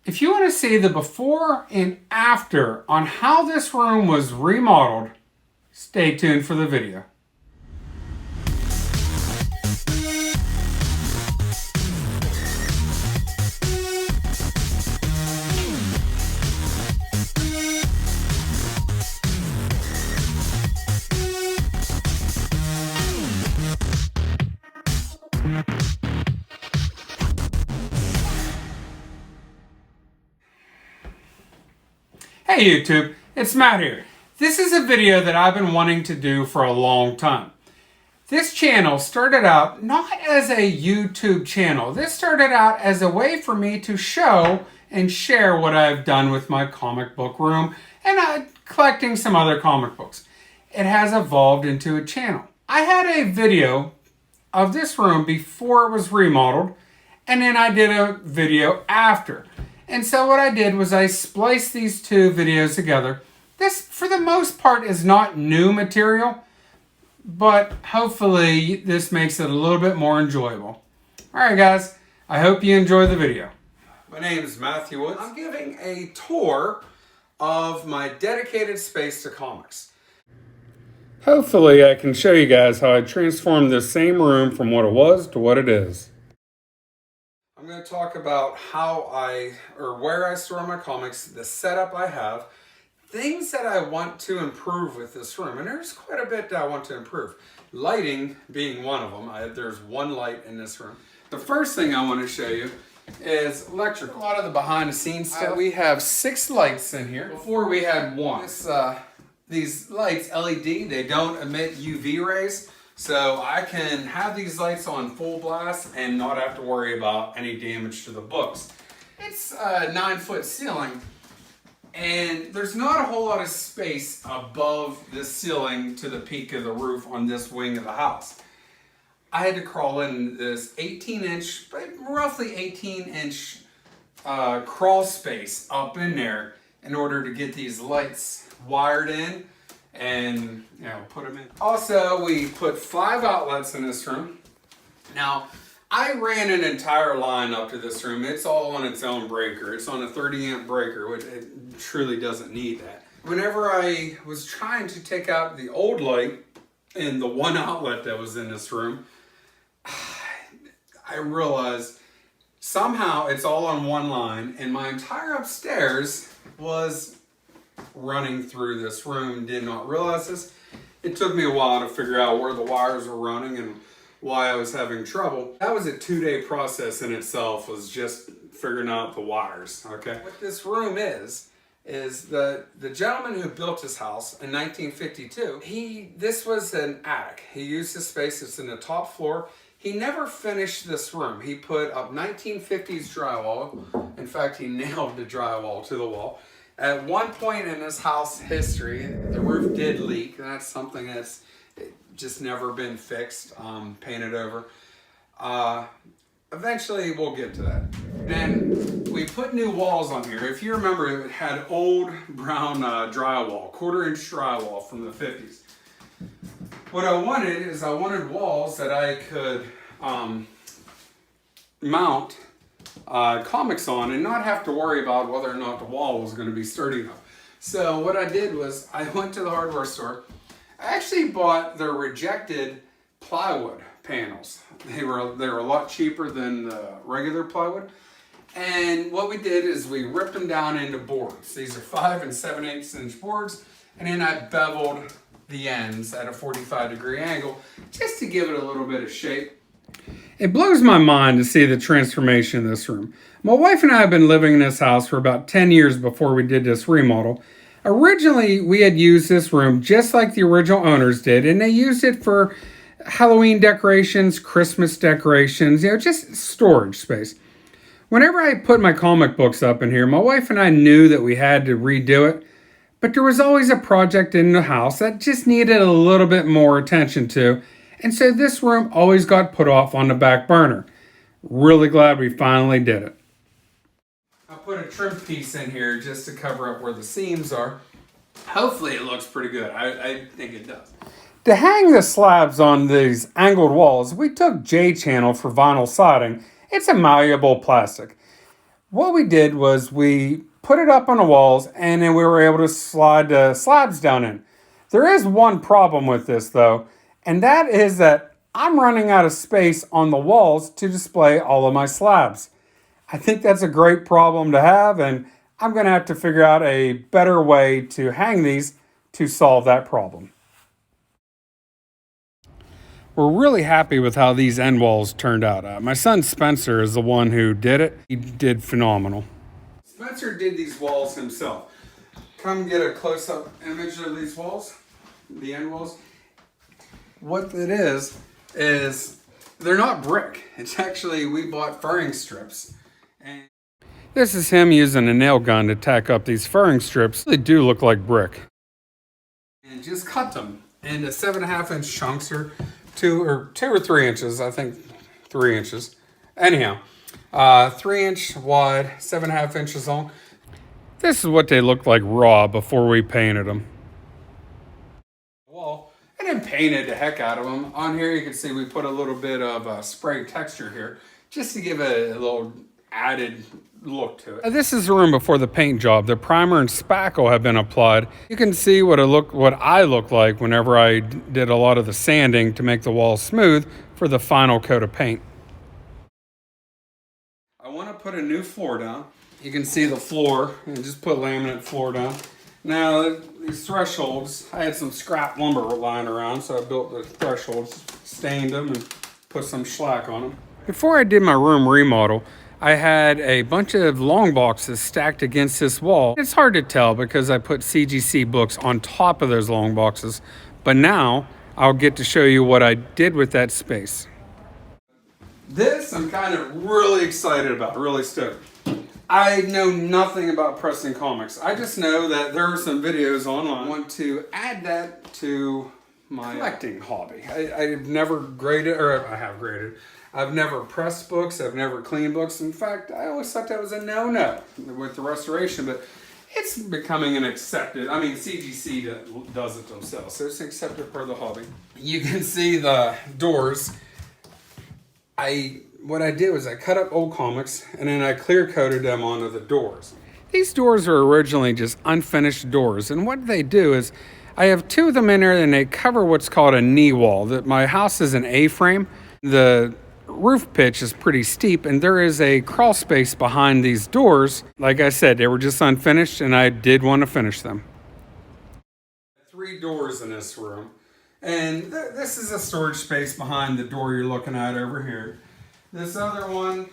If you want to see the before and after on how this room was remodeled, stay tuned for the video. Hey YouTube, it's Matt here. This is a video that I've been wanting to do for a long time. This channel started out not as a YouTube channel. This started out as a way for me to show and share what I've done with my comic book room and collecting some other comic books. It has evolved into a channel. I had a video of this room before it was remodeled, and then I did a video after. And so what I did was I spliced these two videos together. This, for the most part, is not new material, but hopefully this makes it a little bit more enjoyable. Alright guys, I hope you enjoy the video. My name is Matthew Woods. I'm giving a tour of my dedicated space to comics. Hopefully I can show you guys how I transformed this same room from what it was to what it is. I'm going to talk about where I store my comics, the setup I have, things that I want to improve with this room. And there's quite a bit that I want to improve. Lighting being one of them. There's one light in this room. The first thing I want to show you is electrical. A lot of the behind the scenes stuff. We have 6 lights in here. Before we had 1. These lights, LED, they don't emit UV rays. So I can have these lights on full blast and not have to worry about any damage to the books. It's a 9-foot ceiling, and there's not a whole lot of space above the ceiling to the peak of the roof on this wing of the house. I had to crawl in this 18-inch, roughly 18-inch crawl space up in there in order to get these lights wired in and put them in. Also, we put 5 outlets in this room. Now, I ran an entire line up to this room. It's all on its own breaker. It's on a 30-amp breaker, which it truly doesn't need that. Whenever I was trying to take out the old light and the 1 outlet that was in this room, I realized somehow it's all on one line, and my entire upstairs was running through this room. Did not realize this. It took me a while to figure out where the wires were running and why I was having trouble. That was a 2-day process in itself, was just figuring out the wires, okay? What this room is the gentleman who built this house in 1952, this was an attic. He used this space, it's in the top floor. He never finished this room. He put up 1950s drywall. In fact, he nailed the drywall to the wall. At one point in this house history, the roof did leak. That's something that's just never been fixed, painted over. Eventually, we'll get to that. Then we put new walls on here. If you remember, it had old brown drywall, 1/4-inch drywall from the 50s. What I wanted is I wanted walls that I could mount comics on and not have to worry about whether or not the wall was going to be sturdy enough. So what I did was I went to the hardware store. I actually bought the rejected plywood panels. They were a lot cheaper than the regular plywood. And what we did is we ripped them down into boards. These are 5 7/8 inch boards, and then I beveled the ends at a 45-degree angle just to give it a little bit of shape. It blows my mind to see the transformation in this room. My wife and I have been living in this house for about 10 years before we did this remodel. Originally, we had used this room just like the original owners did, and they used it for Halloween decorations, Christmas decorations, just storage space. Whenever I put my comic books up in here, my wife and I knew that we had to redo it, but there was always a project in the house that just needed a little bit more attention to. And so this room always got put off on the back burner. Really glad we finally did it. I put a trim piece in here just to cover up where the seams are. Hopefully it looks pretty good. I think it does. To hang the slabs on these angled walls, we took J-channel for vinyl siding. It's a malleable plastic. What we did was we put it up on the walls and then we were able to slide the slabs down in. There is one problem with this though, and that is that I'm running out of space on the walls to display all of my slabs. I think that's a great problem to have, and I'm going to have to figure out a better way to hang these to solve that problem. We're really happy with how these end walls turned out. My son Spencer is the one who did it. He did phenomenal. Spencer did these walls himself. Come get a close-up image of these walls, the end walls. What it is they're not brick. It's actually, we bought furring strips. And this is him using a nail gun to tack up these furring strips. They do look like brick. And just cut them into 7.5-inch chunks, or 2 or 3 inches. I think 3 inches. Anyhow, 3-inch wide, 7.5 inches long. This is what they looked like raw before we painted them. Well, I didn't paint the heck out of them. On here you can see we put a little bit of spray texture here just to give a little added look to it. This is the room before the paint job. The primer and spackle have been applied. You can see what I look like whenever I did a lot of the sanding to make the walls smooth for the final coat of paint. I want to put a new floor down. You can see the floor, and just put laminate floor down. Now, these thresholds, I had some scrap lumber lying around, so I built the thresholds, stained them, and put some shellac on them. Before I did my room remodel, I had a bunch of long boxes stacked against this wall. It's hard to tell because I put CGC books on top of those long boxes, but now I'll get to show you what I did with that space. This I'm kind of really excited about, really stoked. I know nothing about pressing comics. I just know that there are some videos online. I want to add that to my collecting hobby. I've never graded, or I have graded. I've never pressed books. I've never cleaned books. In fact, I always thought that was a no-no with the restoration, but it's becoming an accepted, I mean, CGC does it themselves, so it's an accepted part of the hobby. You can see the doors. What I did was I cut up old comics and then I clear coated them onto the doors. These doors are originally just unfinished doors, and what they do is I have 2 of them in there and they cover what's called a knee wall. My house is an A-frame. The roof pitch is pretty steep and there is a crawl space behind these doors. Like I said, they were just unfinished and I did want to finish them. 3 doors in this room, and this is a storage space behind the door you're looking at over here. This other one,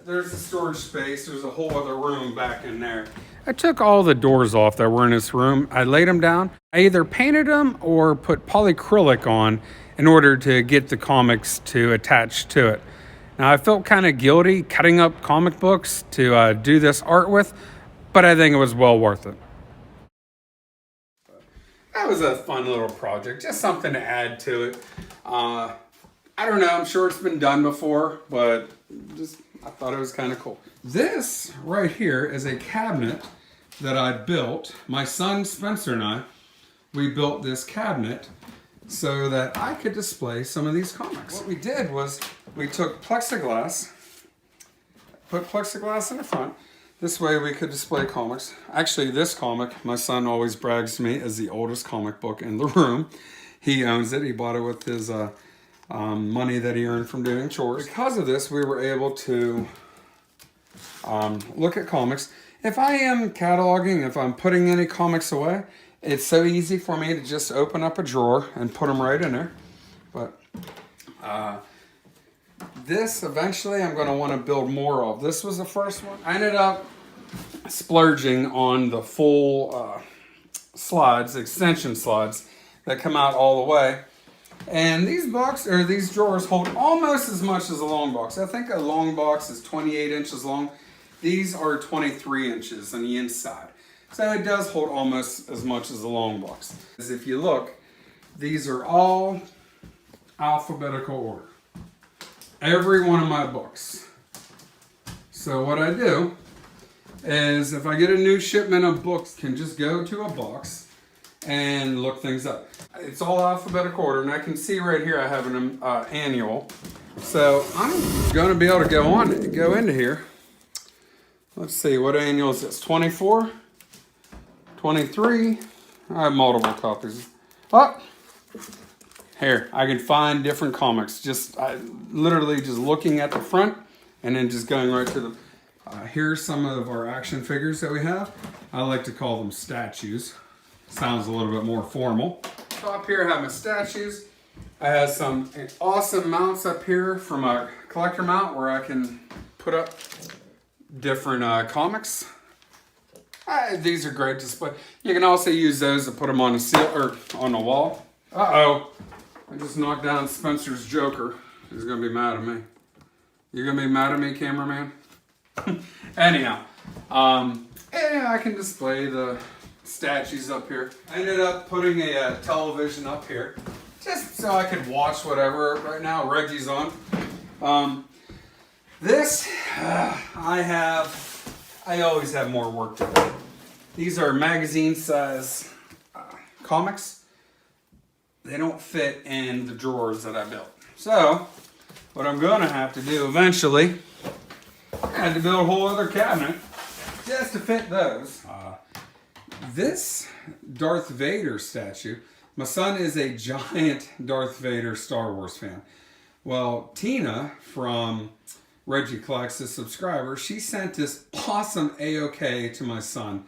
there's a storage space. There's a whole other room back in there. I took all the doors off that were in this room. I laid them down. I either painted them or put polyacrylic on in order to get the comics to attach to it. Now, I felt kind of guilty cutting up comic books to do this art with, but I think it was well worth it. That was a fun little project, just something to add to it. I don't know, I'm sure it's been done before, but I thought it was kind of cool. This right here is a cabinet that I built. My son Spencer and we built this cabinet so that I could display some of these comics. What we did was we took plexiglass, put plexiglass in the front. This way we could display comics. Actually, this comic, my son always brags to me, is the oldest comic book in the room. He owns it. He bought it with his money that he earned from doing chores. Because of this, we were able to look at comics. If I am cataloging, if I'm putting any comics away, it's so easy for me to just open up a drawer and put them right in there. But this eventually I'm going to want to build more of. This was the first one. I ended up splurging on the full slides, extension slides that come out all the way. And these drawers hold almost as much as a long box. I think a long box is 28 inches long. These are 23 inches on the inside. So it does hold almost as much as a long box. As if you look, these are all alphabetical order. Every one of my books. So what I do is if I get a new shipment of books, can just go to a box and look things up. It's all alphabetical order, and I can see right here I have an annual. So I'm going to be able to go into here Let's see, what annual is this? 24? 23? I have multiple copies. Oh! Here, I can find different comics. Literally just looking at the front and then just going right to the... here's some of our action figures that we have. I like to call them statues. Sounds a little bit more formal. So up here I have my statues. I have some awesome mounts up here from a collector mount where I can put up different comics. These are great display. You can also use those to put them on a seal or on the wall. Uh-oh. I just knocked down Spencer's Joker. He's gonna be mad at me. You're gonna be mad at me, cameraman? Anyhow, yeah, I can display the statues up here. I ended up putting a television up here just so I could watch whatever. Right now Reggie's on. I always have more work to do. These are magazine size comics. They don't fit in the drawers that I built. So what I'm gonna have to do eventually, I had to build a whole other cabinet just to fit those. This Darth Vader statue, my son is a giant Darth Vader Star Wars fan. Well, Tina from Reggie Collects, a subscriber, she sent this awesome A-OK to my son.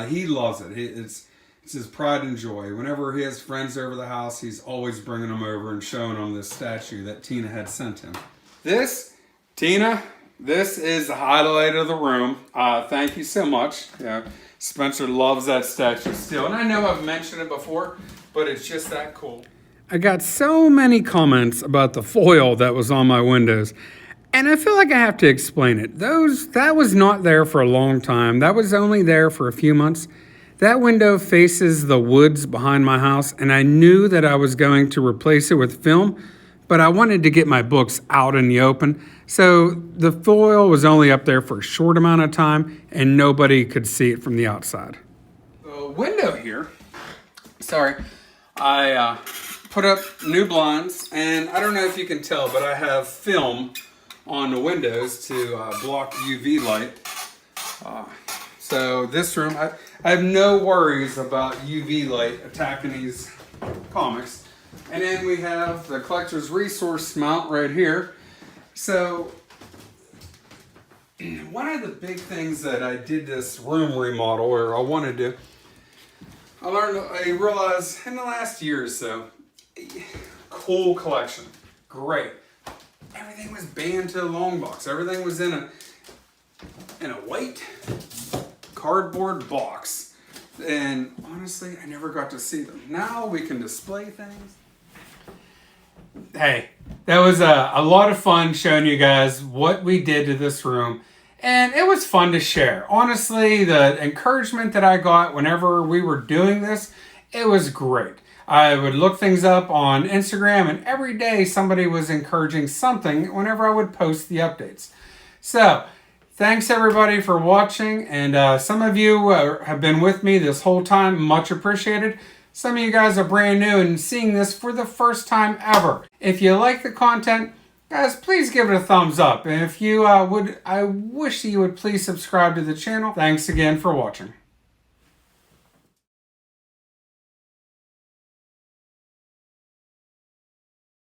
He loves it. It's his pride and joy. Whenever he has friends over the house, he's always bringing them over and showing them this statue that Tina had sent him. Tina, this is the highlight of the room. Thank you so much. Yeah, Spencer loves that statue still. And I know I've mentioned it before, but it's just that cool. I got so many comments about the foil that was on my windows. And I feel like I have to explain it. That was not there for a long time. That was only there for a few months. That window faces the woods behind my house, and I knew that I was going to replace it with film, but I wanted to get my books out in the open. So the foil was only up there for a short amount of time, and nobody could see it from the outside. The window here, I put up new blinds, and I don't know if you can tell, but I have film on the windows to block UV light. So this room, I have no worries about UV light attacking these comics. And then we have the collector's resource mount right here. So one of the big things that I did this room remodel, or I wanted to, I realized in the last year or so, cool collection, great. Everything was banned to a long box. Everything was in a white cardboard box. And honestly, I never got to see them. Now we can display things. Hey, that was a lot of fun showing you guys what we did to this room. And it was fun to share. Honestly, the encouragement that I got whenever we were doing this, it was great. I would look things up on Instagram, and every day somebody was encouraging something whenever I would post the updates. So, thanks everybody for watching, and some of you have been with me this whole time, much appreciated. Some of you guys are brand new and seeing this for the first time ever. If you like the content, guys, please give it a thumbs up. And if you I wish that you would please subscribe to the channel. Thanks again for watching.